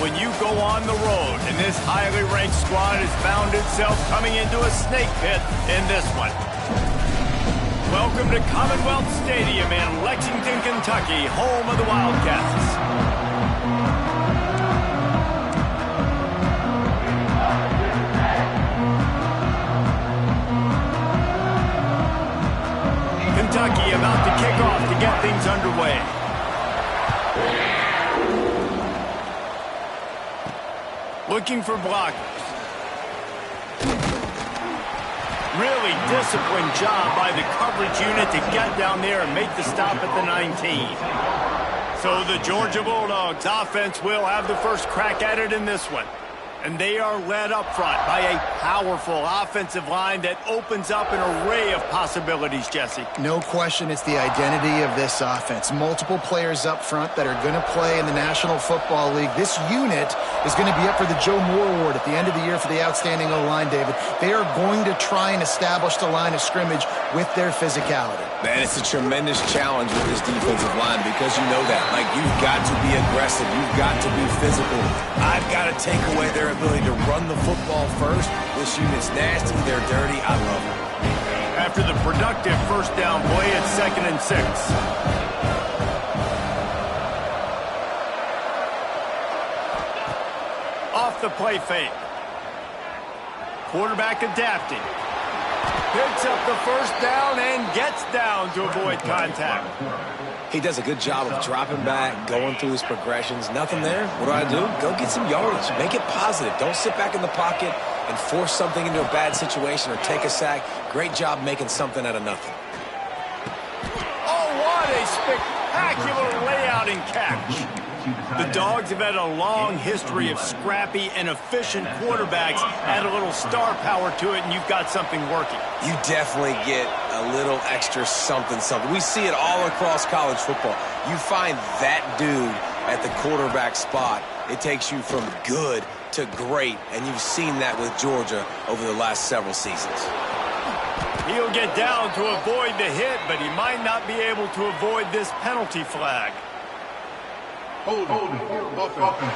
when you go on the road, and this highly ranked squad has found itself coming into a snake pit in this one. Welcome to Commonwealth Stadium in Lexington, Kentucky, home of the Wildcats. Kentucky about to kick off to get things underway. Looking for blockers. Really disciplined job by the coverage unit to get down there and make the stop at the 19. So the Georgia Bulldogs offense will have the first crack at it in this one. And they are led up front by a powerful offensive line that opens up an array of possibilities, Jesse. No question it's the identity of this offense. Multiple players up front that are going to play in the National Football League. This unit is going to be up for the Joe Moore Award at the end of the year for the outstanding O-line, David. They are going to try and establish the line of scrimmage with their physicality. Man, it's a tremendous challenge with this defensive line because you know that. Like, you've got to be aggressive. You've got to be physical. I've got to take away their ability to run the football first. This unit's nasty. They're dirty. I love it. After the productive first down play, it's 2nd and 6. Off the play fake. Quarterback adapting. Picks up the first down and gets down to avoid contact. He does a good job of dropping back, going through his progressions. Nothing there. What do? Go get some yardage. Make it positive. Don't sit back in the pocket and force something into a bad situation or take a sack. Great job making something out of nothing. Oh, what a spectacular layout and catch. The Dogs have had a long history of scrappy and efficient quarterbacks. Add a little star power to it, and you've got something working. You definitely get a little extra something. We see it all across college football. You find that dude at the quarterback spot, it takes you from good to great, and you've seen that with Georgia over the last several seasons. He'll get down to avoid the hit, but he might not be able to avoid this penalty flag. Hold offense.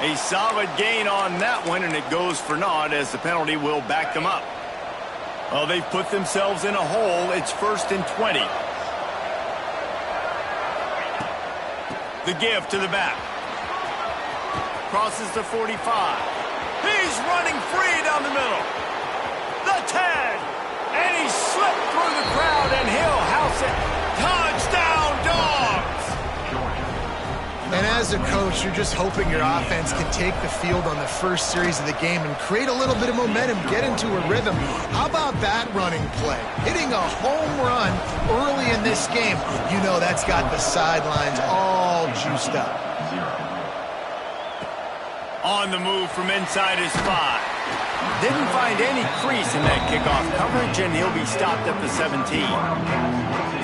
A solid gain on that one, and it goes for naught as the penalty will back them up. Well, they've put themselves in a hole. It's 1st and 20. The give to the back. Crosses the 45. He's running free down the middle. The 10. And he slipped through the crowd, and he'll house it. Touchdown, Dogs! And as a coach, you're just hoping your offense can take the field on the first series of the game and create a little bit of momentum, get into a rhythm. How about that running play? Hitting a home run early in this game. You know that's got the sidelines all juiced up. On the move from inside his 5. Didn't find any crease in that kickoff coverage, and he'll be stopped at the 17.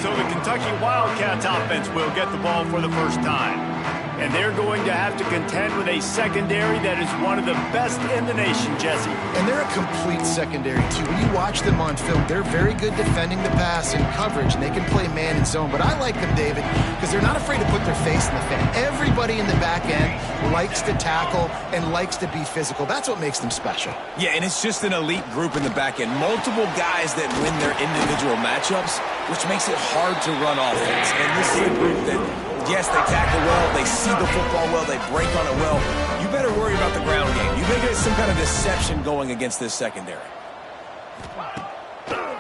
So the Kentucky Wildcats offense will get the ball for the first time. And they're going to have to contend with a secondary that is one of the best in the nation, Jesse. And they're a complete secondary, too. When you watch them on film, they're very good defending the pass and coverage, and they can play man and zone. But I like them, David, because they're not afraid to put their face in the fan. Everybody in the back end likes to tackle and likes to be physical. That's what makes them special. Yeah, and it's just an elite group in the back end. Multiple guys that win their individual matchups, which makes it hard to run offense. And this is a group that, yes, they tackle well, they see the football well, they break on it well. You better worry about the ground game. You better get some kind of deception going against this secondary.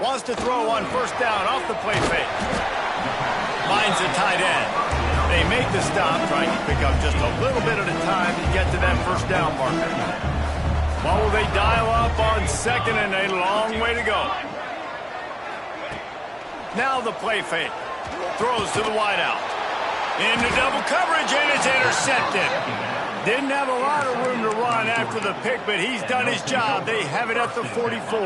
Wants to throw on first down off the play fake. Finds the tight end. They make the stop, trying to pick up just a little bit at a time to get to that first down marker. Well, they dial up on 2nd and a long way to go. Now the play fake. Throws to the wideout. Into double coverage, and it's intercepted. Didn't have a lot of room to run after the pick, but he's done his job. They have it at the 44.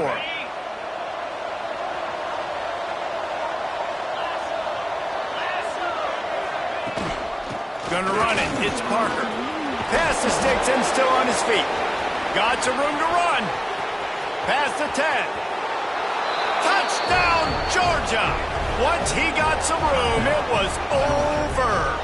Gonna run it. It's Parker. Pass the sticks and still on his feet. Got some room to run. Past the 10. Touchdown, Georgia. Once he got some room, it was over.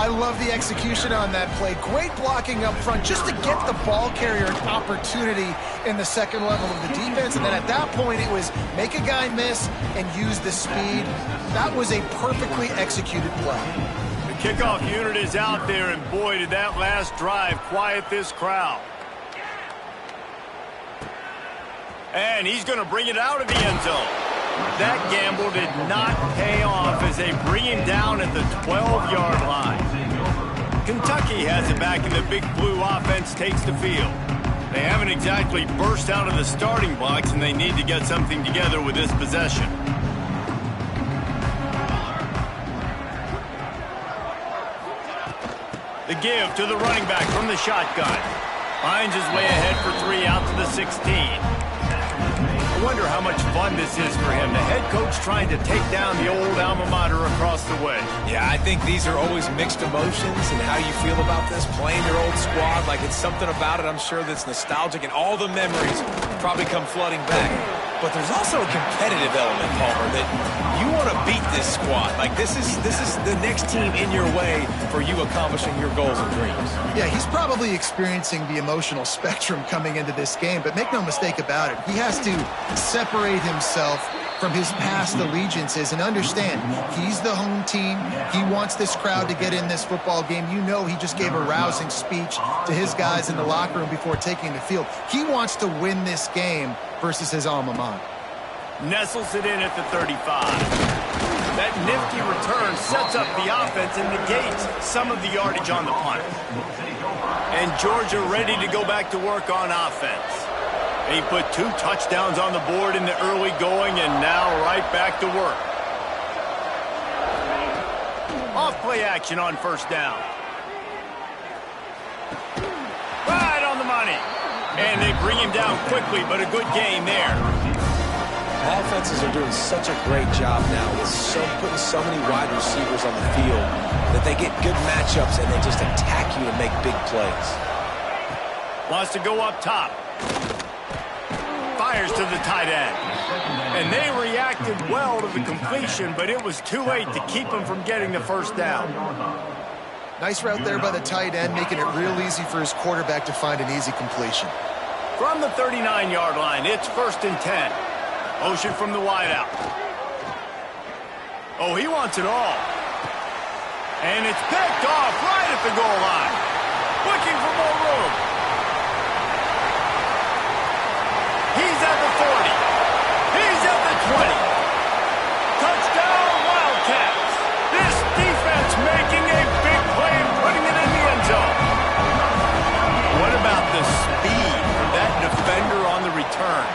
I love the execution on that play. Great blocking up front just to get the ball carrier an opportunity in the second level of the defense. And then at that point, it was make a guy miss and use the speed. That was a perfectly executed play. The kickoff unit is out there, and boy, did that last drive quiet this crowd. And he's going to bring it out of the end zone. That gamble did not pay off as they bring him down at the 12-yard line. Kentucky has it back, and the Big Blue offense takes the field. They haven't exactly burst out of the starting blocks, and they need to get something together with this possession. The give to the running back from the shotgun. Finds his way ahead for 3 out to the 16. I wonder how much fun this is for him. The head coach trying to take down the old alma mater across the way. Yeah, I think these are always mixed emotions and how you feel about this, playing your old squad. Like, it's something about it, I'm sure, that's nostalgic, and all the memories probably come flooding back. But there's also a competitive element, Palmer, that you want to beat this squad. Like, this is the next team in your way for you accomplishing your goals and dreams. Yeah, he's probably experiencing the emotional spectrum coming into this game, but make no mistake about it, he has to separate himself from his past allegiances and understand he's the home team. He wants this crowd to get in this football game. You know, he just gave a rousing speech to his guys in the locker room before taking the field. He wants to win this game versus his alma mater. Nestles it in at the 35. That nifty return sets up the offense and negates some of the yardage on the punt. And Georgia ready to go back to work on offense. They put 2 touchdowns on the board in the early going, and now right back to work. Off-play action on first down. Right on the money. And they bring him down quickly, but a good gain there. Offenses are doing such a great job now with putting so many wide receivers on the field that they get good matchups and they just attack you to make big plays. Wants to go up top. Fires to the tight end. And they reacted well to the completion, but it was too late to keep him from getting the first down. Nice route there by the tight end, making it real easy for his quarterback to find an easy completion. From the 39-yard line, it's 1st and 10. Motion from the wideout. Oh, he wants it all. And it's picked off right at the goal line. Looking for more room. He's at the 40. He's at the 20. Touchdown, Wildcats. This defense making a big play and putting it in the end zone. What about the speed of that defender on the return?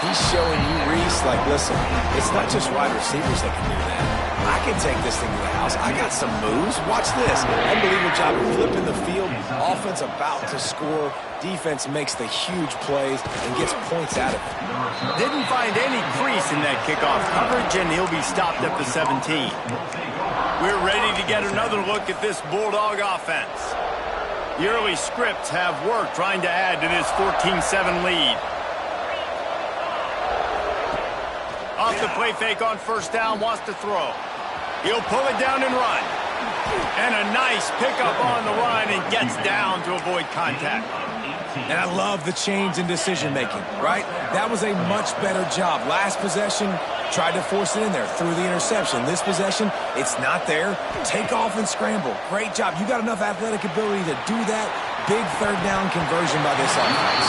He's showing you, Reese, like, listen, it's not just wide receivers that can do that. I can take this thing to the house. I got some moves. Watch this. Unbelievable job of flipping the field. Offense about to score. Defense makes the huge plays and gets points out of it. Didn't find any crease in that kickoff coverage, and he'll be stopped at the 17. We're ready to get another look at this Bulldog offense. The early scripts have worked trying to add to this 14-7 lead. Off the play fake on first down, wants to throw. He'll pull it down and run. And a nice pickup on the run and gets down to avoid contact. And I love the change in decision-making, right? That was a much better job. Last possession, tried to force it in there, threw the interception. This possession, it's not there. Take off and scramble. Great job. You got enough athletic ability to do that. Big third down conversion by this offense.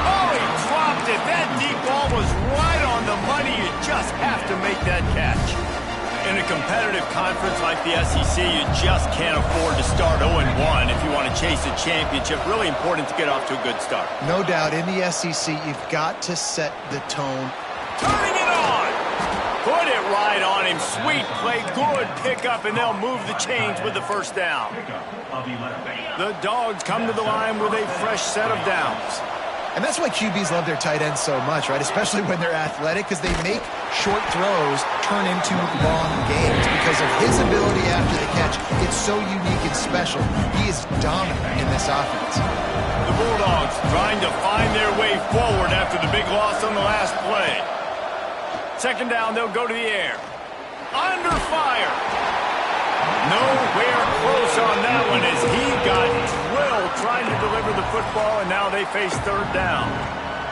Oh, he dropped it. That deep ball was right on the money. You just have to make that catch. In a competitive conference like the SEC, you just can't afford to start 0-1 if you want to chase a championship. Really important to get off to a good start. No doubt, in the SEC, you've got to set the tone. Turning it on! Put it right on him. Sweet play, good pickup, and they'll move the chains with the first down. The Dogs come to the line with a fresh set of downs. And that's why QBs love their tight ends so much, right? Especially when they're athletic, because they make short throws turn into long games because of his ability after the catch. It's so unique and special. He is dominant in this offense. The Bulldogs trying to find their way forward after the big loss on the last play. Second down, they'll go to the air. Under fire. Nowhere close deliver the football, and now they face third down.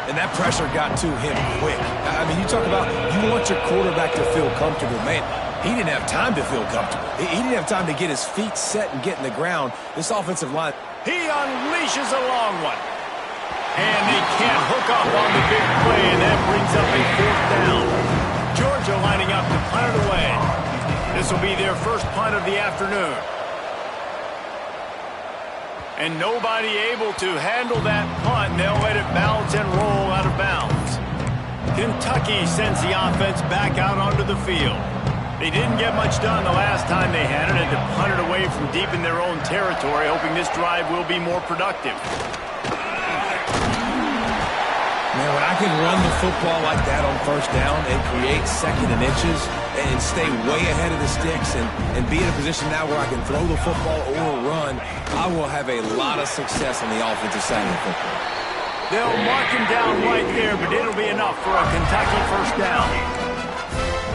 And that pressure got to him quick. I mean, you talk about you want your quarterback to feel comfortable. Man, he didn't have time to feel comfortable. He didn't have time to get his feet set and get in the ground. This offensive line. He unleashes a long one. And they can't hook up on the big play, and that brings up a fourth down. Georgia lining up to punt it away. This will be their first punt of the afternoon. And nobody able to handle that punt. They'll let it bounce and roll out of bounds. Kentucky sends the offense back out onto the field. They didn't get much done the last time they had it, and to punt it away from deep in their own territory, hoping this drive will be more productive. Man, when I can run the football like that on first down and create second and inches and stay way ahead of the sticks and be in a position now where I can throw the football or run, I will have a lot of success on the offensive side of the football. They'll mark him down right there, but it'll be enough for a Kentucky first down.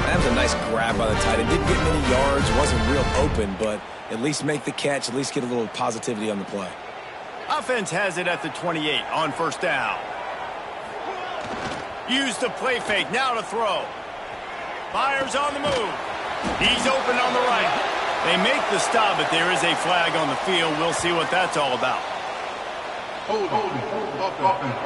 That was a nice grab by the tight end. Didn't get many yards, wasn't real open, but at least make the catch, at least get a little positivity on the play. Offense has it at the 28 on first down. Use the play fake, now to throw. Myers on the move. He's open on the right. They make the stop, but there is a flag on the field. We'll see what that's all about. Hold offense.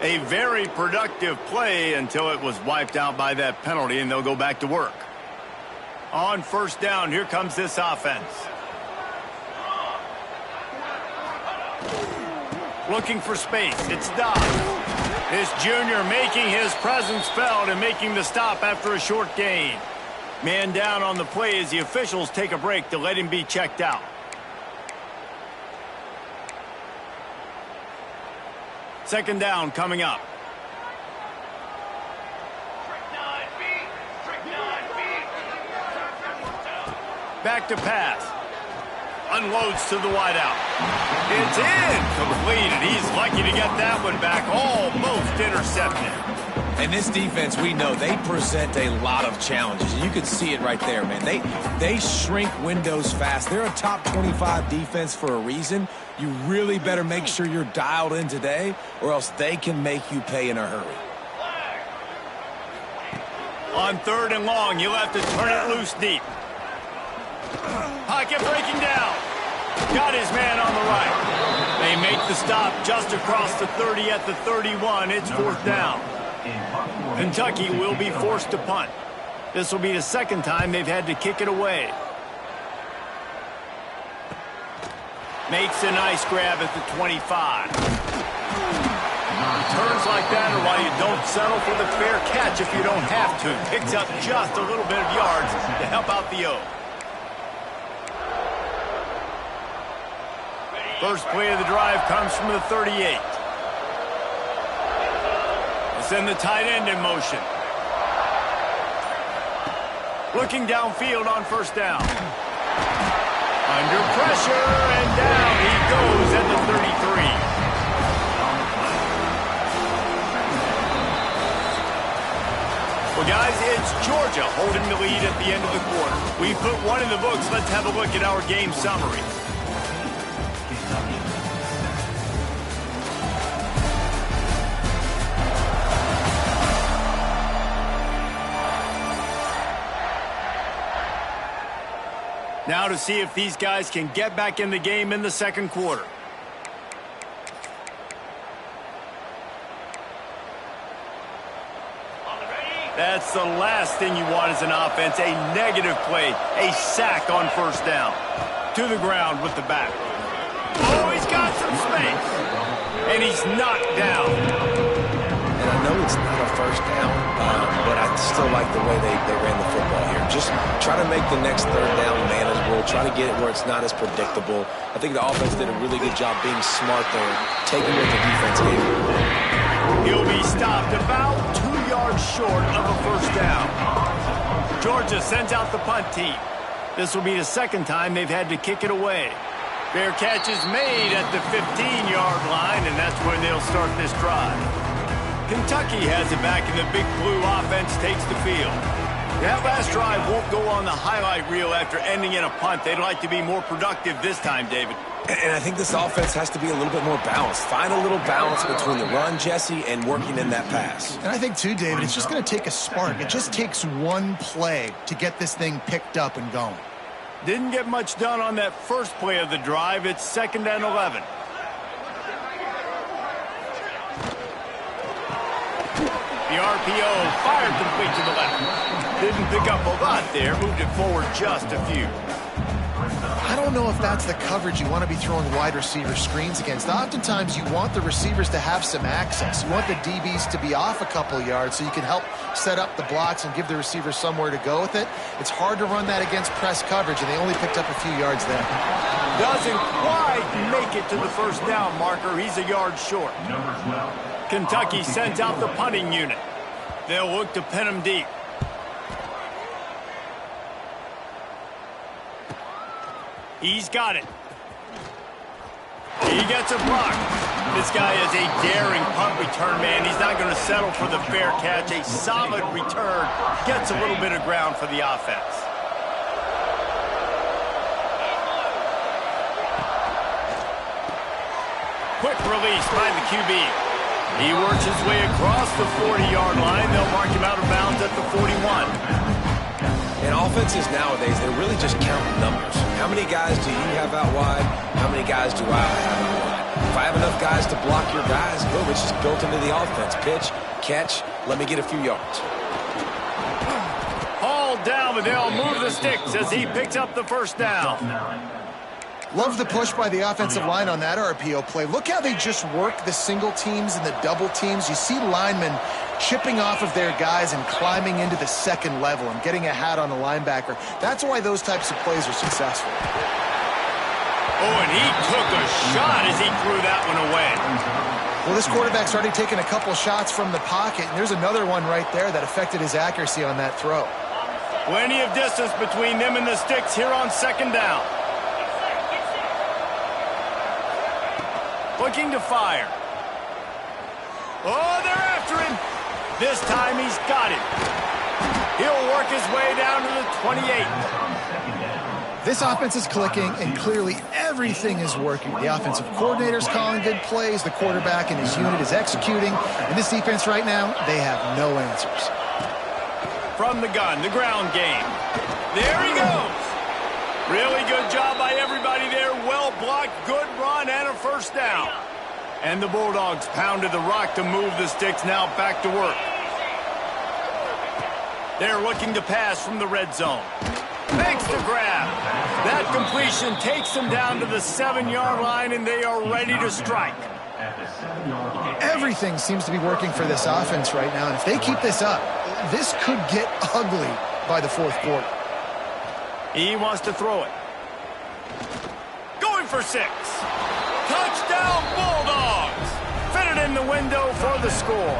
A very productive play until it was wiped out by that penalty, and they'll go back to work. On first down, here comes this offense. Looking for space. It's Dobbs. This junior making his presence felt and making the stop after a short gain. Man down on the play as the officials take a break to let him be checked out. Second down coming up. Back to pass. Unloads to the wideout. It's incomplete, and he's lucky to get that one back. Almost intercepted. And this defense, we know, they present a lot of challenges. You can see it right there, man. They shrink windows fast. They're a top 25 defense for a reason. You really better make sure you're dialed in today, or else they can make you pay in a hurry. On third and long, you'll have to turn it loose deep. Pocket breaking down. Got his man on the right. They make the stop just across the 30 at the 31. It's fourth down. Kentucky will be forced to punt. This will be the second time they've had to kick it away. Makes a nice grab at the 25. Turns like that are why you don't settle for the fair catch if you don't have to. Picks up just a little bit of yards to help out the O. First play of the drive comes from the 38. They'll send the tight end in motion. Looking downfield on first down. Under pressure, and down he goes at the 33. Well, guys, it's Georgia holding the lead at the end of the quarter. We put one in the books. Let's have a look at our game summary. Now to see if these guys can get back in the game in the second quarter. That's the last thing you want as an offense, a negative play, a sack on first down. To the ground with the back. Oh, he's got some space. And he's knocked down. And I know it's not a first down, but I still like the way they ran the football here. Just try to make the next third down manageable. Try to get it where it's not as predictable. I think the offense did a really good job being smart there, taking what the defense gave him. He'll be stopped about 2 yards short of a first down. Georgia sends out the punt team. This will be the second time they've had to kick it away. Fair catch is made at the 15-yard line, and that's when they'll start this drive. Kentucky has it back, and the Big Blue offense takes the field. That last drive won't go on the highlight reel after ending in a punt. They'd like to be more productive this time, David. And I think this offense has to be a little bit more balanced. Find a little balance between the run, Jesse, and working in that pass. And I think, too, David, it's just going to take a spark. It just takes one play to get this thing picked up and going. Didn't get much done on that first play of the drive. It's 2nd and 11. The RPO fired complete to the left. Didn't pick up a lot there. Moved it forward just a few. I don't know if that's the coverage you want to be throwing wide receiver screens against. Oftentimes, you want the receivers to have some access. You want the DBs to be off a couple yards so you can help set up the blocks and give the receivers somewhere to go with it. It's hard to run that against press coverage, and they only picked up a few yards there. Doesn't quite make it to the first down marker. He's a yard short. Kentucky sends out the punting unit. They'll look to pin him deep. He's got it. He gets a block. This guy is a daring punt return man. He's not going to settle for the fair catch. A solid return. Gets a little bit of ground for the offense. Quick release by the QB. He works his way across the 40-yard line. They'll mark him out of bounds at the 41. And offenses nowadays, they're really just counting numbers. How many guys do you have out wide? How many guys do I have out wide? If I have enough guys to block your guys, boom, it's just built into the offense. Pitch, catch, let me get a few yards. Hauled down, but they'll move the sticks as he picks up the first down. Love the push by the offensive line on that RPO play. Look how they just work the single teams and the double teams. You see linemen chipping off of their guys and climbing into the second level and getting a hat on a linebacker. That's why those types of plays are successful. Oh, and he took a shot as he threw that one away. Well, this quarterback's already taken a couple shots from the pocket, and there's another one right there that affected his accuracy on that throw. Plenty of distance between them and the sticks here on 2nd down. Looking to fire. Oh, they're after him. This time he's got it. He'll work his way down to the 28. This offense is clicking, and clearly everything is working. The offensive coordinator's calling good plays. The quarterback and his unit is executing. And this defense right now, they have no answers. From the gun, the ground game. There he goes. Really good job by everybody there. Well blocked, good run, and a first down. And the Bulldogs pounded the rock to move the sticks. Now back to work. They're looking to pass from the red zone. Makes the grab. That completion takes them down to the 7-yard line, and they are ready to strike. Everything seems to be working for this offense right now, and if they keep this up, this could get ugly by the fourth quarter. He wants to throw it. Going for 6. Touchdown, Bulldogs! Fitted in the window for the score.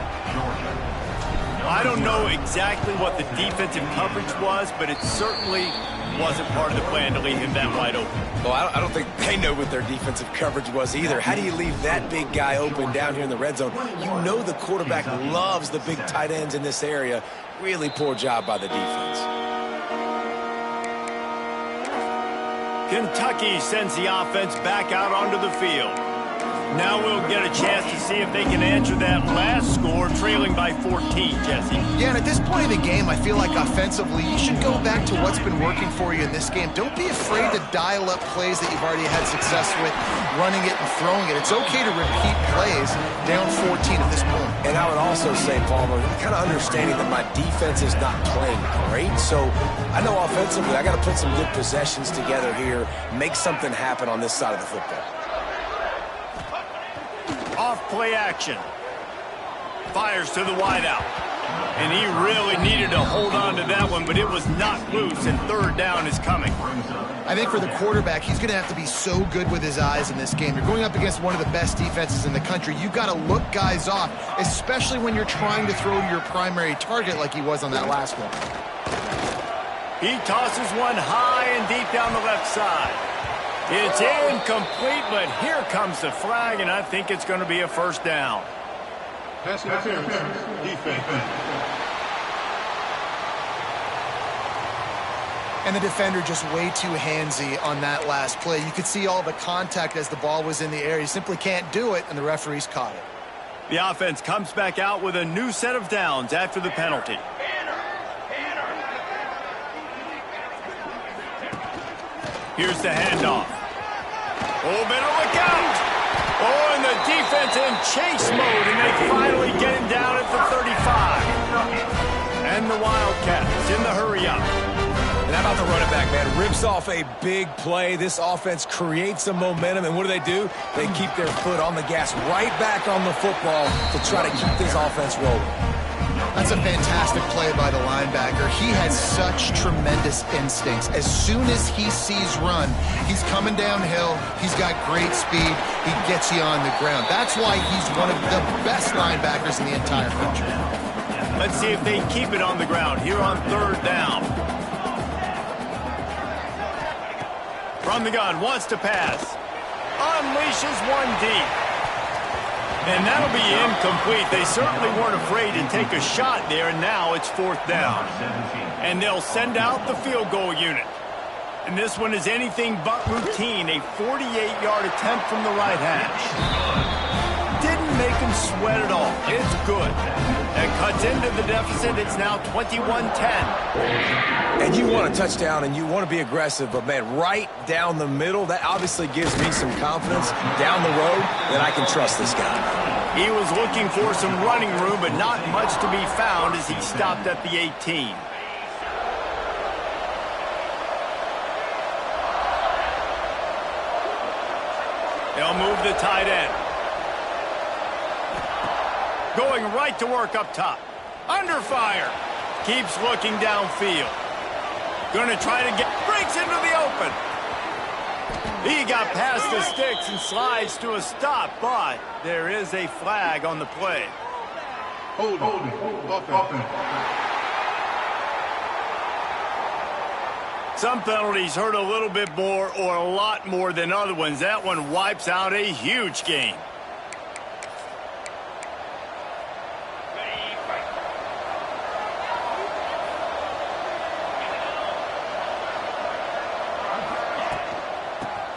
I don't know exactly what the defensive coverage was, but it certainly wasn't part of the plan to leave him that wide open. Well, I don't think they know what their defensive coverage was either. How do you leave that big guy open down here in the red zone? You know the quarterback loves the big tight ends in this area. Really poor job by the defense. Kentucky sends the offense back out onto the field. Now we'll get a chance to see if they can answer that last score, trailing by 14, Jesse. Yeah, and at this point in the game, I feel like offensively, you should go back to what's been working for you in this game. Don't be afraid to dial up plays that you've already had success with, running it and throwing it. It's okay to repeat plays down 14 at this point. And I would also say, Palmer, kind of understanding that my defense is not playing great, so I know offensively I got to put some good possessions together here, make something happen on this side of the football. Off play action. Fires to the wideout. And he really needed to hold on to that one, but it was knocked loose, and third down is coming. I think for the quarterback, he's going to have to be so good with his eyes in this game. You're going up against one of the best defenses in the country. You've got to look guys off, especially when you're trying to throw to your primary target like he was on that last one. He tosses one high and deep down the left side. It's incomplete, but here comes the flag, and I think it's going to be a first down. Pass interference, defense. And the defender just way too handsy on that last play. You could see all the contact as the ball was in the air. You simply can't do it, and the referee's caught it. The offense comes back out with a new set of downs after the penalty. Here's the handoff. Oh, better look out. Oh, and the defense in chase mode, and they finally get him down at the 35. And the Wildcats in the hurry-up. And how about the running back, man? Rips off a big play. This offense creates some momentum, and what do? They keep their foot on the gas, right back on the football to try to keep this offense rolling. That's a fantastic play by the linebacker. He has such tremendous instincts. As soon as he sees run, he's coming downhill. He's got great speed. He gets you on the ground. That's why he's one of the best linebackers in the entire country. Let's see if they keep it on the ground here on third down. From the gun, wants to pass. Unleashes one deep. And that'll be incomplete. They certainly weren't afraid to take a shot there, and now it's fourth down. And they'll send out the field goal unit. And this one is anything but routine, a 48-yard attempt from the right hash. Didn't make him sweat at all. It's good. And cuts into the deficit. It's now 21-10. And you want a touchdown, and you want to be aggressive, but, man, right down the middle, that obviously gives me some confidence down the road that I can trust this guy. He was looking for some running room, but not much to be found as he stopped at the 18. They'll move the tight end. Going right to work up top. Under fire. Keeps looking downfield. Going to try to breaks into the open. He got past the sticks and slides to a stop, but there is a flag on the play. Hold offense. Some penalties hurt a little bit more or a lot more than other ones. That one wipes out a huge game.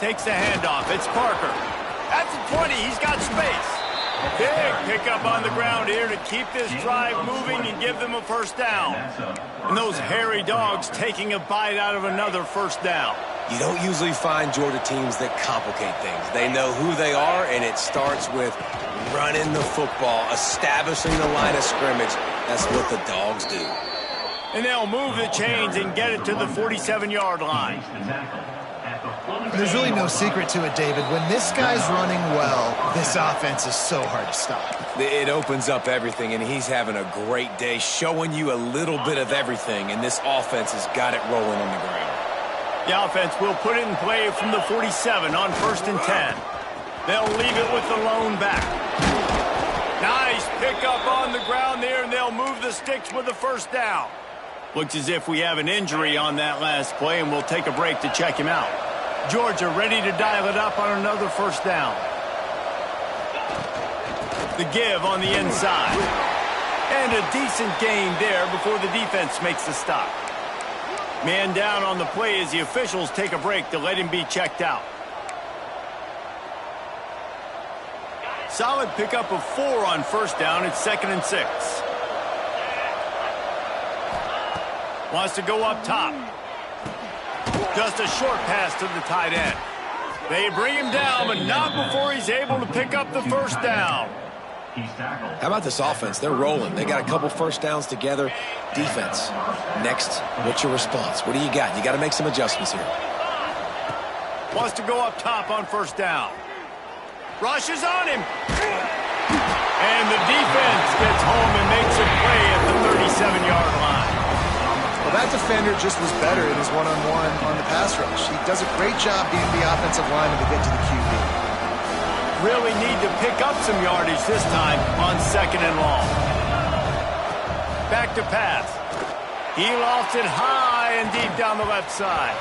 Takes the handoff. It's Parker. That's the 20. He's got space. Big pickup on the ground here to keep this drive moving and give them a first down. And those hairy dogs taking a bite out of another first down. You don't usually find Georgia teams that complicate things. They know who they are, and it starts with running the football, establishing the line of scrimmage. That's what the dogs do. And they'll move the chains and get it to the 47-yard line. There's really no secret to it, David. When this guy's running well, this offense is so hard to stop. It opens up everything, and he's having a great day, showing you a little bit of everything, and this offense has got it rolling on the ground. The offense will put it in play from the 47 on 1st and 10. They'll leave it with the lone back. Nice pickup on the ground there, and they'll move the sticks with the first down. Looks as if we have an injury on that last play, and we'll take a break to check him out. Georgia ready to dial it up on another first down. The give on the inside. And a decent gain there before the defense makes the stop. Man down on the play as the officials take a break to let him be checked out. Solid pickup of 4 on first down. It's 2nd and 6. Wants to go up top. Just a short pass to the tight end. They bring him down, but not before he's able to pick up the first down. How about this offense? They're rolling. They got a couple first downs together. Defense. Next, what's your response? What do you got? You got to make some adjustments here. Wants to go up top on first down. Rushes on him. And the defense gets home and makes a play at the 37-yard line. Well, that defender just was better in his one-on-one on the pass rush. He does a great job being the offensive lineman to get to the QB. Really need to pick up some yardage this time on 2nd and long. Back to pass. He lost it high and deep down the left side.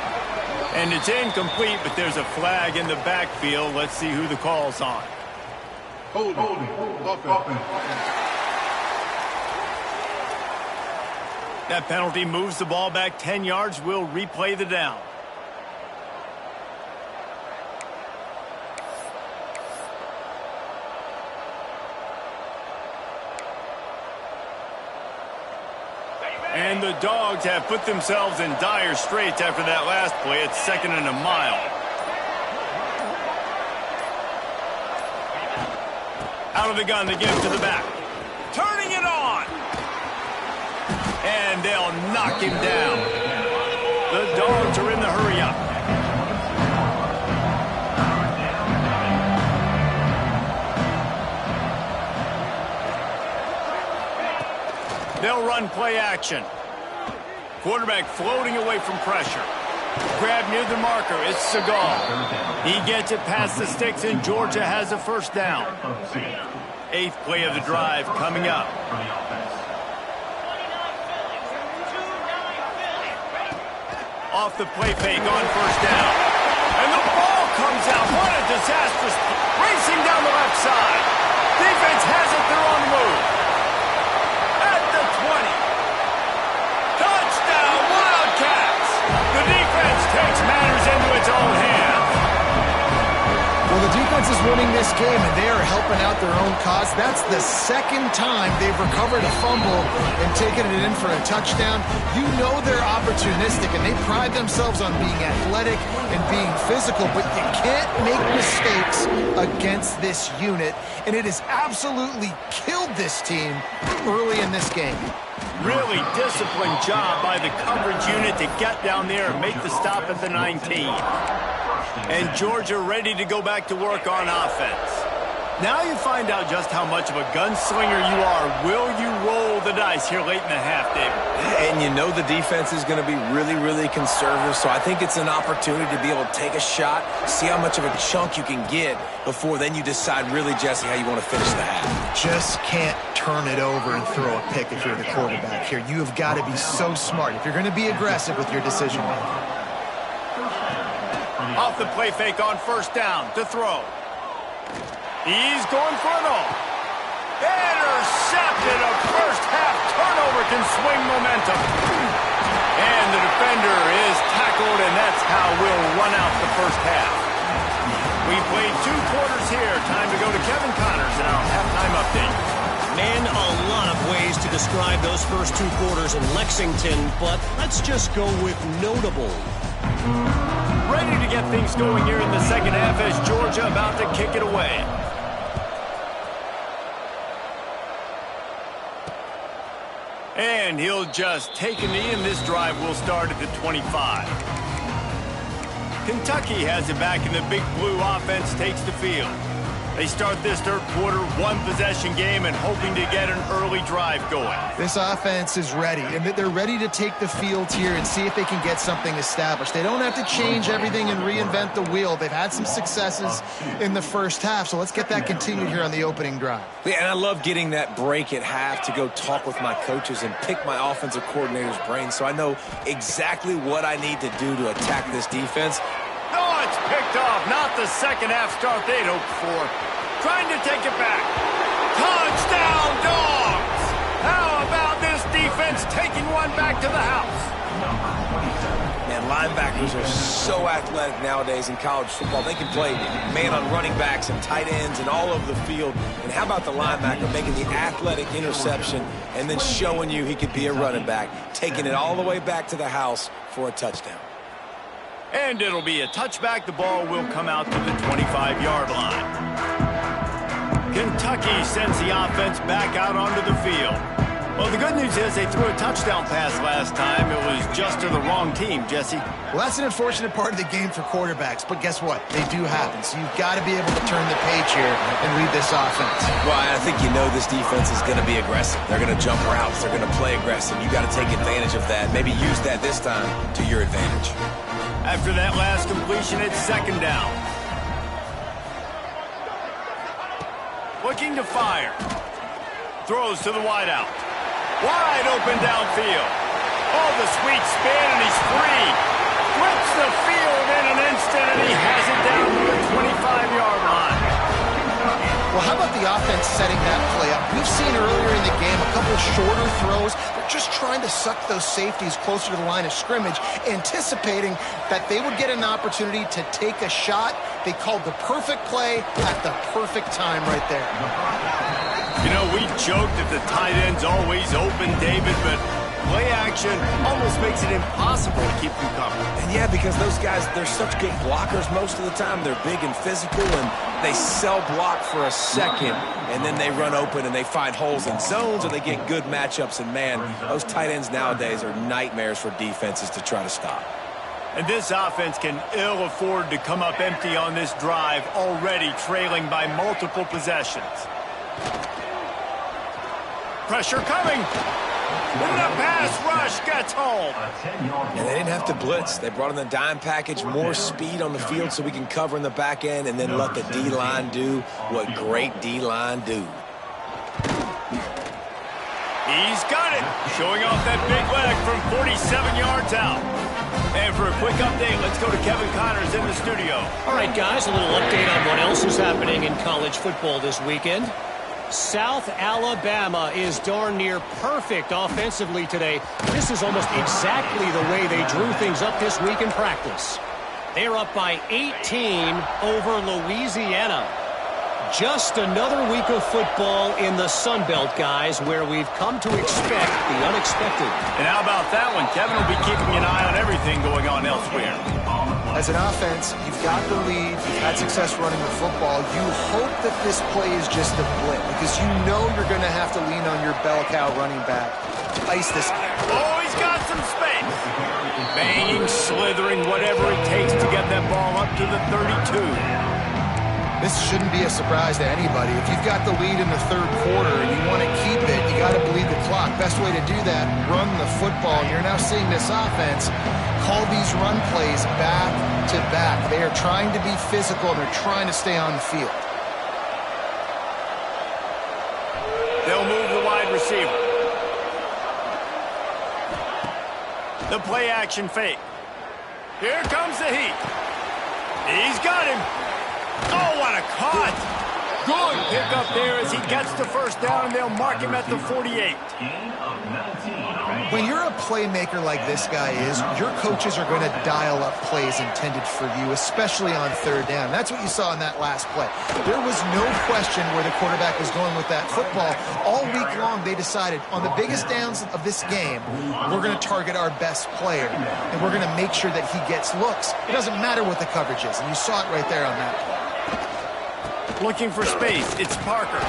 And it's incomplete, but there's a flag in the backfield. Let's see who the call's on. Hold offense. That penalty moves the ball back 10 yards. We'll replay the down. And the Dogs have put themselves in dire straits after that last play. It's 2nd and a mile. Out of the gun, they give it to the back. Turning it on. And they'll knock him down. The Dogs are in the hurry up. They'll run play action. Quarterback floating away from pressure. Grab near the marker. It's Segal. He gets it past the sticks, and Georgia has a first down. 8th play of the drive coming up. Off the play fake on first down. And the ball comes out. What a disastrous racing down the left side. Defense has it. They're on the move. At the 20. Touchdown, Wildcats. The defense takes matters into its own hands. Well, the defense is winning this game, and they are helping out their own cause. That's the 2nd time they've recovered a fumble and taken it in for a touchdown. You know they're opportunistic, and they pride themselves on being athletic and being physical, but you can't make mistakes against this unit, and it has absolutely killed this team early in this game. Really disciplined job by the coverage unit to get down there and make the stop at the 19. And Georgia ready to go back to work on offense. Now you find out just how much of a gunslinger you are. Will you roll the dice here late in the half, David? And you know the defense is going to be really, really conservative, so I think it's an opportunity to be able to take a shot, see how much of a chunk you can get before then you decide really, Jesse, how you want to finish the half. Just can't turn it over and throw a pick if you're the quarterback here. You have got to be so smart if you're going to be aggressive with your decision making. Off the play fake on first down to throw. He's going for it all. Intercepted. A first half turnover can swing momentum. And the defender is tackled, and that's how we'll run out the first half. We played 2 quarters here. Time to go to Kevin Connors in our halftime update. Man, a lot of ways to describe those first 2 quarters in Lexington, but let's just go with notable. Ready to get things going here in the second half as Georgia about to kick it away. And he'll just take a knee, and this drive will start at the 25. Kentucky has it back, and the Big Blue offense takes the field. They start this third quarter, 1-possession game, and hoping to get an early drive going. This offense is ready, and they're ready to take the field here and see if they can get something established. They don't have to change everything and reinvent the wheel. They've had some successes in the first half, so let's get that continued here on the opening drive. Yeah, and I love getting that break at half to go talk with my coaches and pick my offensive coordinator's brain so I know exactly what I need to do to attack this defense. Oh, it's picked off. Not the second half start they'd hoped for. Trying to take it back. Touchdown, Dogs! How about this defense taking one back to the house? Man, linebackers are so athletic nowadays in college football. They can play man on running backs and tight ends and all over the field. And how about the linebacker making the athletic interception and then showing you he could be a running back, taking it all the way back to the house for a touchdown. And it'll be a touchback. The ball will come out to the 25-yard line. Kentucky sends the offense back out onto the field. Well, the good news is they threw a touchdown pass last time. It was just to the wrong team, Jesse. Well, that's an unfortunate part of the game for quarterbacks, but guess what? They do happen, so you've got to be able to turn the page here and read this offense. Well, I think you know this defense is going to be aggressive. They're going to jump routes. They're going to play aggressive. You got to take advantage of that. Maybe use that this time to your advantage. After that last completion, it's second down. Looking to fire. Throws to the wideout. Wide open downfield. Oh, the sweet spin, and he's free. Flips the field in an instant, and he has it down to the 25-yard line. Well, how about the the offense setting that play up. We've seen earlier in the game a couple shorter throws. They're just trying to suck those safeties closer to the line of scrimmage, anticipating that they would get an opportunity to take a shot. They called the perfect play at the perfect time right there. You know, we joked that the tight end's always open, David, but play action almost makes it impossible to keep them covered. And yeah, because those guys, they're such good blockers most of the time. They're big and physical, and they sell block for a second, and then they run open and they find holes in zones, or they get good matchups. And, man, those tight ends nowadays are nightmares for defenses to try to stop. And this offense can ill afford to come up empty on this drive, already trailing by multiple possessions. Pressure coming. And the pass rush gets home. And they didn't have to blitz. They brought in the dime package, more speed on the field so we can cover in the back end, and then let the D-line do what great D-line do. He's got it. Showing off that big leg from 47 yards out. And for a quick update, let's go to Kevin Connors in the studio. All right, guys, a little update on what else is happening in college football this weekend. South Alabama is darn near perfect offensively today. This is almost exactly the way they drew things up this week in practice. They're up by 18 over Louisiana. Just another week of football in the Sun Belt, guys, where we've come to expect the unexpected. And how about that one? Kevin will be keeping an eye on everything going on elsewhere. As an offense, you've got the lead, you've had success running the football. You hope that this play is just a blip, because you know you're going to have to lean on your bell cow running back. Ice this guy. Oh, he's got some space. Banging, slithering, whatever it takes to get that ball up to the 32. This shouldn't be a surprise to anybody. If you've got the lead in the third quarter and you want to keep it, you got to bleed the clock. Best way to do that, run the football. And you're now seeing this offense call these run plays back to back. They are trying to be physical, and they're trying to stay on the field. They'll move the wide receiver. The play action fake. Here comes the heat. He's got him. Oh, what a cut! Good pickup there as he gets the first down, and they'll mark him at the 48. When you're a playmaker like this guy is, your coaches are going to dial up plays intended for you, especially on third down. That's what you saw in that last play. There was no question where the quarterback was going with that football. All week long, they decided, on the biggest downs of this game, we're going to target our best player, and we're going to make sure that he gets looks. It doesn't matter what the coverage is, and you saw it right there on that play. Looking for space, it's Parker.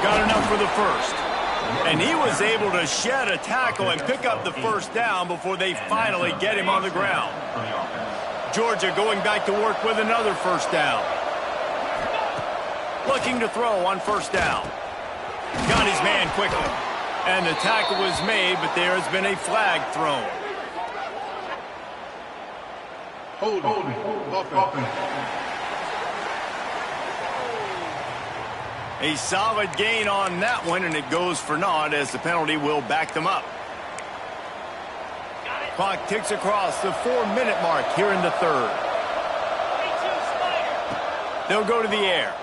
Got enough for the first. And he was able to shed a tackle and pick up the first down before they finally get him on the ground. Georgia going back to work with another first down. Looking to throw on first down. Got his man quickly. And the tackle was made, but there has been a flag thrown. Offense. A solid gain on that one, and it goes for naught as the penalty will back them up. Clock ticks across the 4-minute mark here in the third. They'll go to the air.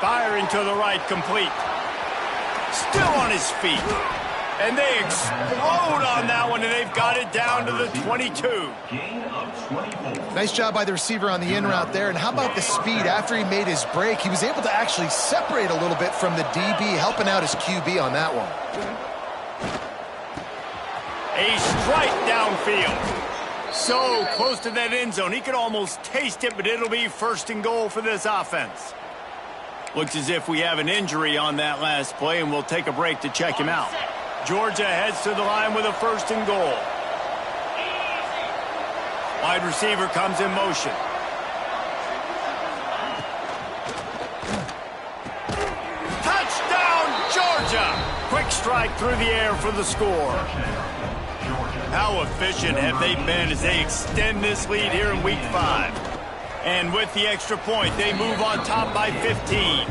Firing to the right, complete. Still on his feet. And they explode on that one, and they've got it down to the 22. Nice job by the receiver on the in route there. And how about the speed? After he made his break, he was able to actually separate a little bit from the DB, helping out his QB on that one. A strike downfield. So close to that end zone. He could almost taste it, but it'll be first and goal for this offense. Looks as if we have an injury on that last play, and we'll take a break to check him out. Georgia heads to the line with a first and goal. Wide receiver comes in motion. Touchdown, Georgia! Quick strike through the air for the score. How efficient have they been as they extend this lead here in Week 5? And with the extra point, they move on top by 15.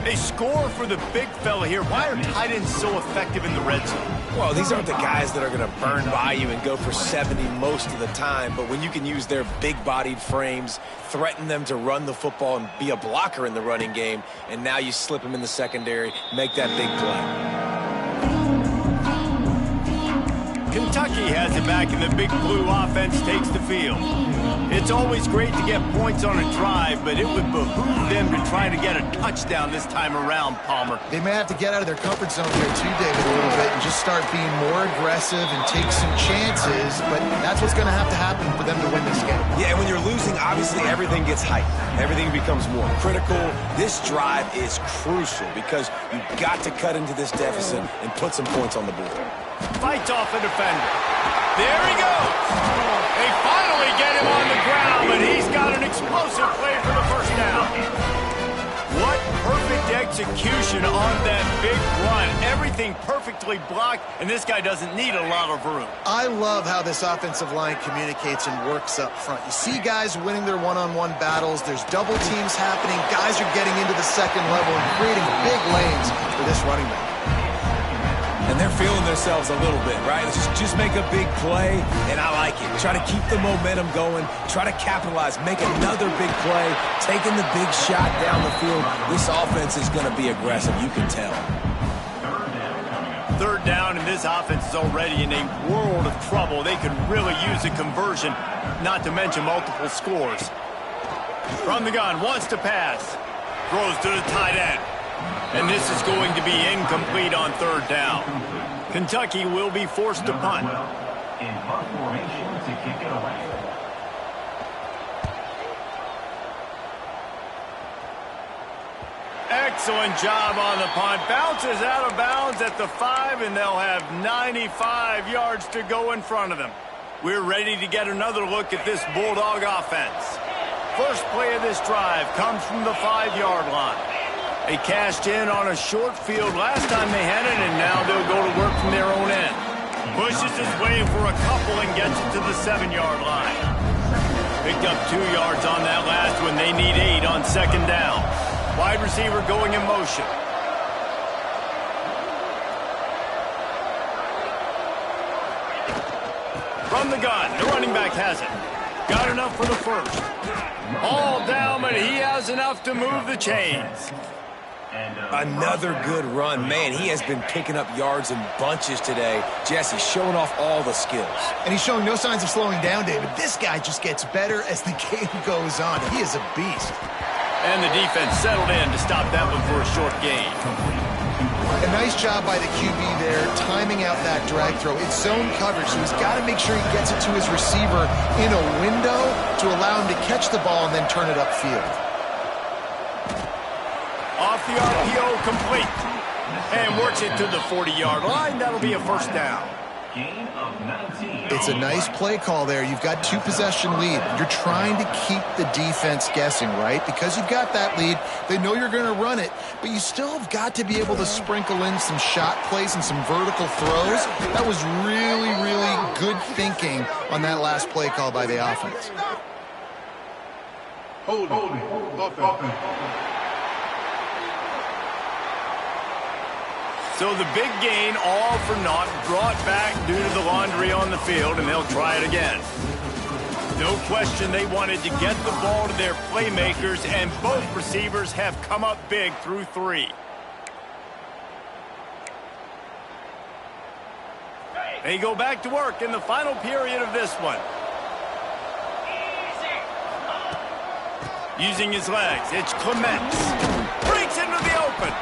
They score for the big fella here. Why are tight ends so effective in the red zone? Well, these aren't the guys that are going to burn by you and go for 70 most of the time, but when you can use their big-bodied frames, threaten them to run the football and be a blocker in the running game, and now you slip them in the secondary, make that big play. Kentucky has it back, and the Big Blue offense takes the field. It's always great to get points on a drive, but it would behoove them to try to get a touchdown this time around, Palmer. They may have to get out of their comfort zone here too, David, a little bit and just start being more aggressive and take some chances, but that's what's going to happen for them to win this game. Yeah, and when you're losing, obviously everything gets heightened. Everything becomes more critical. This drive is crucial because you've got to cut into this deficit and put some points on the board. Fights off a defender. There he goes. They finally get him on the ground, but he's got an explosive play for the first down. What perfect execution on that big run. Everything perfectly blocked, and this guy doesn't need a lot of room. I love how this offensive line communicates and works up front. You see guys winning their one-on-one battles. There's double teams happening. Guys are getting into the second level and creating big lanes for this running back. And they're feeling themselves a little bit, right? Just make a big play, and I like it. Try to keep the momentum going. Try to capitalize. Make another big play. Taking the big shot down the field. This offense is going to be aggressive. You can tell. Third down, and this offense is already in a world of trouble. They could really use a conversion, not to mention multiple scores. From the gun, wants to pass. Throws to the tight end. And this is going to be incomplete on third down. Kentucky will be forced to punt. In punt formation to kick it away. Excellent job on the punt. Bounces out of bounds at the 5, and they'll have 95 yards to go in front of them. We're ready to get another look at this Bulldog offense. First play of this drive comes from the 5-yard line. They cashed in on a short field last time they had it, and now they'll go to work from their own end. Pushes his way for a couple and gets it to the 7-yard line. Picked up 2 yards on that last one. They need 8 on second down. Wide receiver going in motion. From the gun, the running back has it. Got enough for the first. All down, but he has enough to move the chains. Another good run. Man, he has been picking up yards in bunches today. Jesse showing off all the skills. And he's showing no signs of slowing down, David. This guy just gets better as the game goes on. He is a beast. And the defense settled in to stop that one for a short gain. A nice job by the QB there, timing out that drag throw. It's zone coverage, so he's got to make sure he gets it to his receiver in a window to allow him to catch the ball and then turn it upfield. Off the RPO, complete. And works it to the 40-yard line. That'll be a first down. It's a nice play call there. You've got 2-possession lead. You're trying to keep the defense guessing, right? Because you've got that lead, they know you're going to run it, but you still have got to be able to sprinkle in some shot plays and some vertical throws. That was really, really good thinking on that last play call by the offense. Holding. Offense. So the big gain, all for naught, brought back due to the laundry on the field, and they'll try it again. No question they wanted to get the ball to their playmakers, and both receivers have come up big through 3. They go back to work in the final period of this one. Using his legs, it's Clements. Breaks into the open.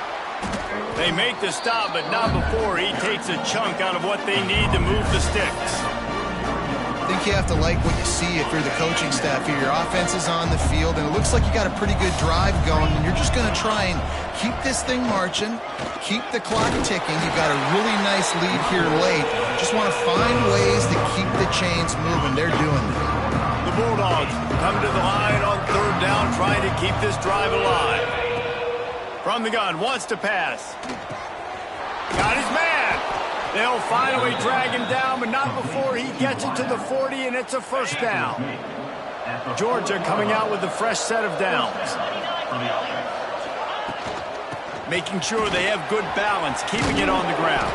They make the stop, but not before he takes a chunk out of what they need to move the sticks. I think you have to like what you see if you're the coaching staff here. Your offense is on the field, and it looks like you got a pretty good drive going, and you're just going to try and keep this thing marching, keep the clock ticking. You've got a really nice lead here late. Just want to find ways to keep the chains moving. They're doing that. The Bulldogs come to the line on third down, trying to keep this drive alive. From the gun, wants to pass. Got his man. They'll finally drag him down, but not before he gets it to the 40, and it's a first down. Georgia coming out with a fresh set of downs. Making sure they have good balance, keeping it on the ground.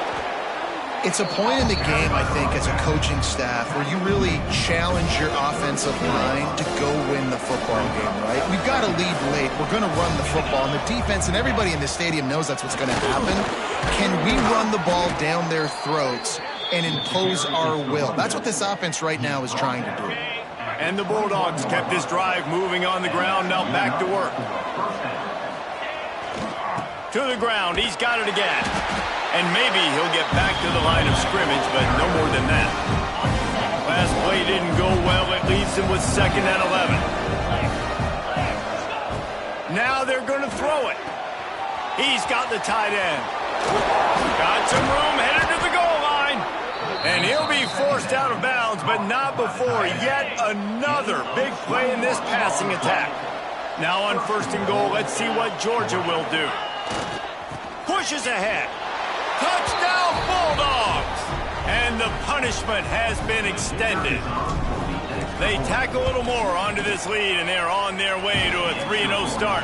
It's a point in the game, I think, as a coaching staff where you really challenge your offensive line to go win the football game, right? We've got to lead late. We're going to run the football, and the defense and everybody in the stadium knows that's what's going to happen. Can we run the ball down their throats and impose our will? That's what this offense right now is trying to do. And the Bulldogs kept this drive moving on the ground. Now back to work. To the ground. He's got it again. And maybe he'll get back to the line of scrimmage, but no more than that. Last play didn't go well. It leaves him with 2nd and 11. Now they're going to throw it. He's got the tight end. Got some room, headed to the goal line. And he'll be forced out of bounds, but not before yet another big play in this passing attack. Now on 1st and goal, let's see what Georgia will do. Pushes ahead. Touchdown, Bulldogs! And the punishment has been extended. They tack a little more onto this lead, and they're on their way to a 3-0 start.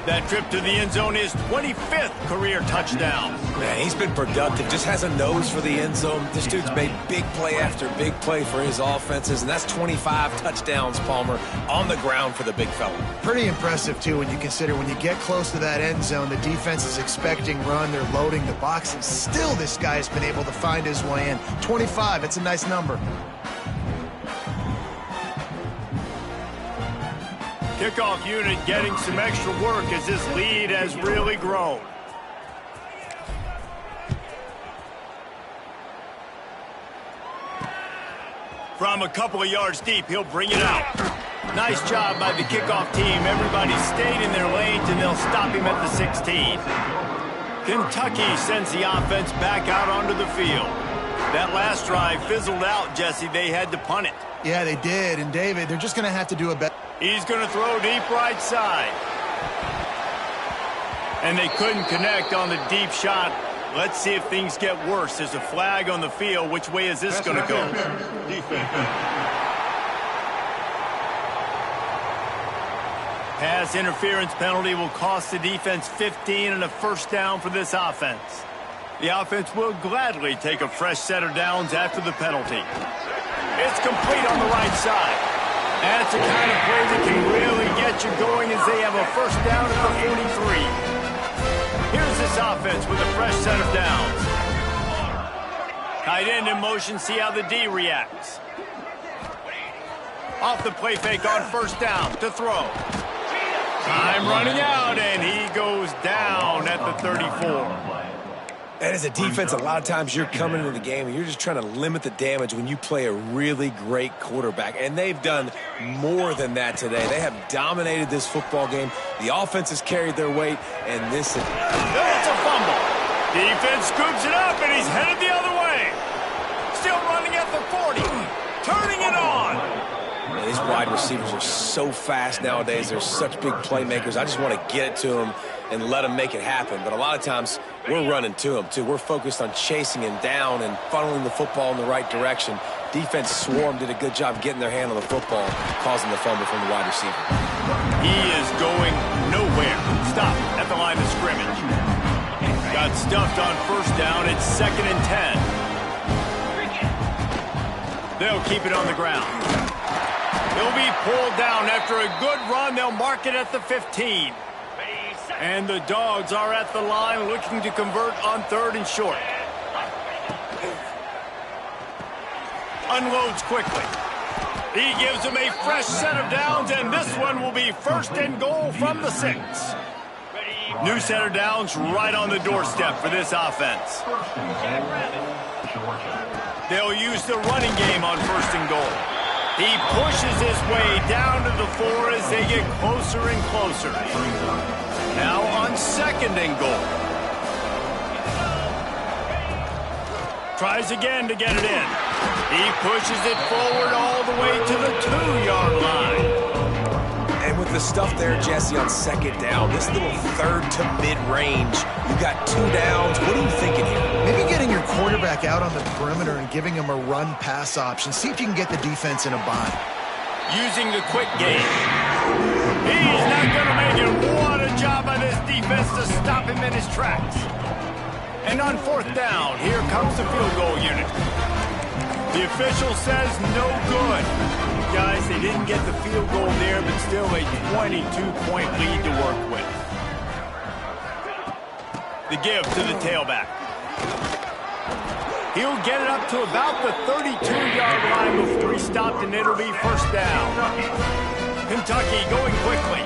That trip to the end zone is 25th career touchdown. Man, he's been productive, just has a nose for the end zone. This dude's made big play after big play for his offenses, and that's 25 touchdowns, Palmer, on the ground for the big fella. Pretty impressive, too, when you consider when you get close to that end zone, the defense is expecting run, they're loading the box, and still this guy's been able to find his way in. 25, it's a nice number. Kickoff unit getting some extra work as this lead has really grown. From a couple of yards deep, he'll bring it out. Nice job by the kickoff team. Everybody stayed in their lanes, and they'll stop him at the 16. Kentucky sends the offense back out onto the field. That last drive fizzled out, Jesse. They had to punt it. Yeah, they did. And, David, they're just going to have to do a better. He's going to throw deep right side. And they couldn't connect on the deep shot. Let's see if things get worse. There's a flag on the field. Which way is this going to go? Pass interference penalty will cost the defense 15 and a 1st down for this offense. The offense will gladly take a fresh set of downs after the penalty. It's complete on the right side. That's the kind of play that can really get you going as they have a 1st down at the 43. Here's this offense with a fresh set of downs. Tight end in motion, see how the D reacts. Off the play fake on 1st down to throw. Time running out, and he goes down at the 34. And as a defense, a lot of times you're coming into the game and you're just trying to limit the damage when you play a really great quarterback. And they've done more than that today. They have dominated this football game. The offense has carried their weight, and this is... It's a fumble. Defense scoops it up, and he's headed the other way. Still running at the 40. Turning it on. Man, these wide receivers are so fast nowadays. They're such big playmakers. I just want to get it to them and let them make it happen. But a lot of times, we're running to them, too. We're focused on chasing him down and funneling the football in the right direction. Defense swarm did a good job getting their hand on the football, causing the fumble from the wide receiver. He is going nowhere. Stop at the line of scrimmage. Got stuffed on 1st down. It's 2nd and 10. They'll keep it on the ground. He'll be pulled down after a good run. They'll mark it at the 15. And the Dogs are at the line looking to convert on 3rd and short. Unloads quickly. He gives them a fresh set of downs, and this one will be 1st and goal from the 6. New set of downs right on the doorstep for this offense. They'll use the running game on 1st and goal. He pushes his way down to the 4 as they get closer and closer. Now on 2nd and goal. Tries again to get it in. He pushes it forward all the way to the 2-yard line. And with the stuff there, Jesse, on 2nd down, this little 3rd to mid-range, you got 2 downs. What are you thinking here? Maybe getting your quarterback out on the perimeter and giving him a run-pass option. See if you can get the defense in a bind. Using the quick game. He's not going to make it. What a job by this defense to stop him in his tracks. And on fourth down, here comes the field goal unit. The official says no good. Guys, they didn't get the field goal there, but still a 22-point lead to work with. The give to the tailback. He'll get it up to about the 32-yard line before he's stopped, and it'll be first down. Kentucky going quickly.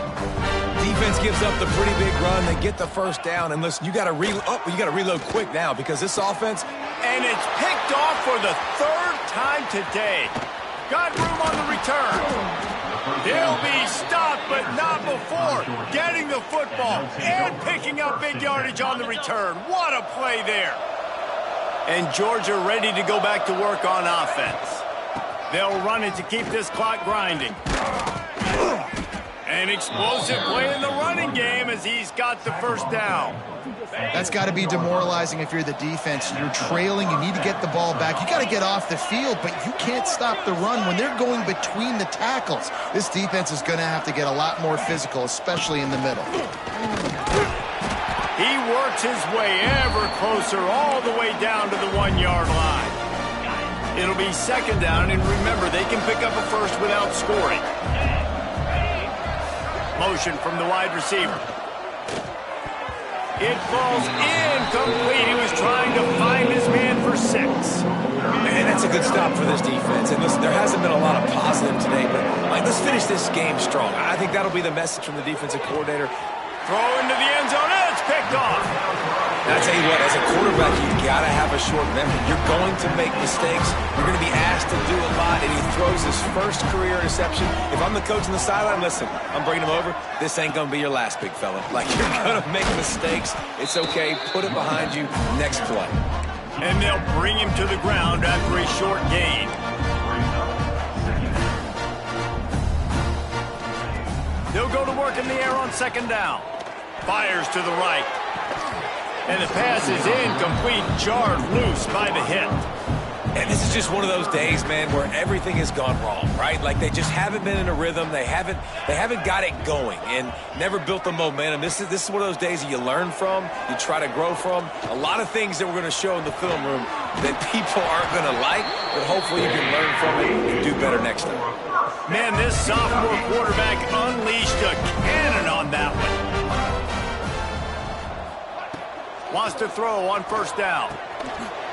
Defense gives up the pretty big run. They get the first down. And listen, you got to reload quick now because this offense. And it's picked off for the third time today. Got room on the return. He'll be stopped, but not before getting the football and picking up big yardage on the return. What a play there. And Georgia ready to go back to work on offense. They'll run it to keep this clock grinding. An explosive play in the running game as he's got the first down. That's got to be demoralizing if you're the defense. You're trailing. You need to get the ball back. You got to get off the field, but you can't stop the run when they're going between the tackles. This defense is going to have to get a lot more physical, especially in the middle. He works his way ever closer all the way down to the 1-yard line. It'll be second down, and remember, they can pick up a first without scoring. Motion from the wide receiver. It falls incomplete. He was trying to find his man for 6. Man, that's a good stop for this defense. And listen, there hasn't been a lot of positive today, but let's finish this game strong. I think that'll be the message from the defensive coordinator. Throw into the end zone, and it's picked off. And I tell you what, as a quarterback, you've got to have a short memory. You're going to make mistakes. You're going to be asked to do a lot, and he throws his first career interception. If I'm the coach on the sideline, listen, I'm bringing him over. This ain't going to be your last, big fella. Like, you're going to make mistakes. It's okay. Put it behind you. Next play. And they'll bring him to the ground after a short gain. They'll go to work in the air on second down. Fires to the right. And the pass is incomplete, jarred loose by the hit. And this is just one of those days, man, where everything has gone wrong, right? Like they just haven't been in a rhythm. They haven't got it going and never built the momentum. This is one of those days that you learn from, you try to grow from. A lot of things that we're going to show in the film room that people aren't going to like, but hopefully you can learn from it and do better next time. Man, this sophomore quarterback unleashed a cannon on that one. Wants to throw on first down.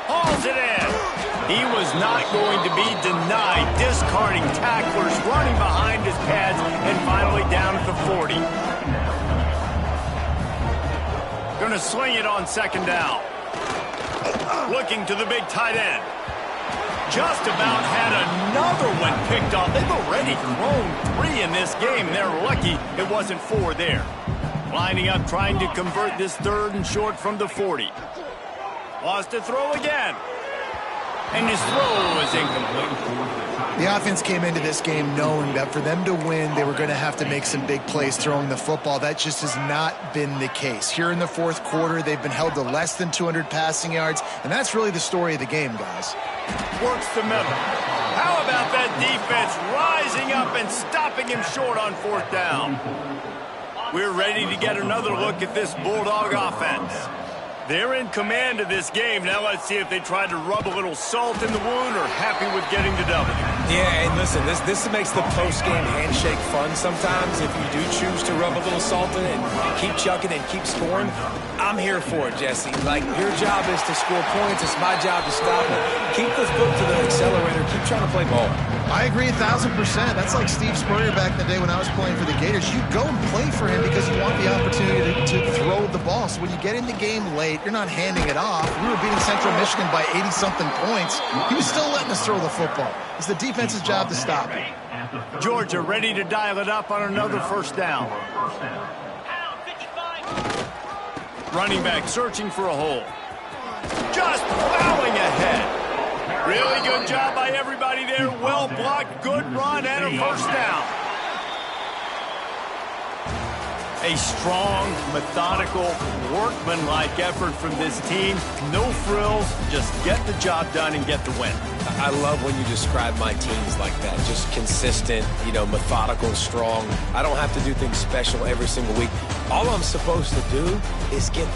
Hauls it in. He was not going to be denied, discarding tacklers, running behind his pads, and finally down at the 40. Going to sling it on second down. Looking to the big tight end. Just about had another one picked off. They've already thrown 3 in this game. They're lucky it wasn't 4 there. Lining up, trying to convert this third and short from the 40. Lost to throw again. And his throw is incomplete. The offense came into this game knowing that for them to win, they were going to have to make some big plays throwing the football. That just has not been the case. Here in the fourth quarter, they've been held to less than 200 passing yards, and that's really the story of the game, guys. Works the middle. How about that defense rising up and stopping him short on fourth down? We're ready to get another look at this Bulldog offense. They're in command of this game. Now let's see if they try to rub a little salt in the wound or happy with getting the W. Yeah, and listen, this makes the post-game handshake fun sometimes. If you do choose to rub a little salt in it and keep chucking and keep scoring, I'm here for it, Jesse. Like, your job is to score points. It's my job to stop it. Keep the foot to the accelerator. Keep trying to play ball. I agree 1,000%. That's like Steve Spurrier back in the day when I was playing for the Gators. You go and play for him because you want the opportunity to throw the ball. So when you get in the game late, you're not handing it off. We were beating Central Michigan by 80-something points. He was still letting us throw the football. It's the defense's job to stop it. Georgia ready to dial it up on another first down. Running back searching for a hole. Just plowing ahead. Really good job by everybody there. Well blocked, good run, and a first down. A strong, methodical, workmanlike effort from this team. No frills, just get the job done and get the win. I love when you describe my teams like that. Just consistent, methodical, strong. I don't have to do things special every single week. All I'm supposed to do is get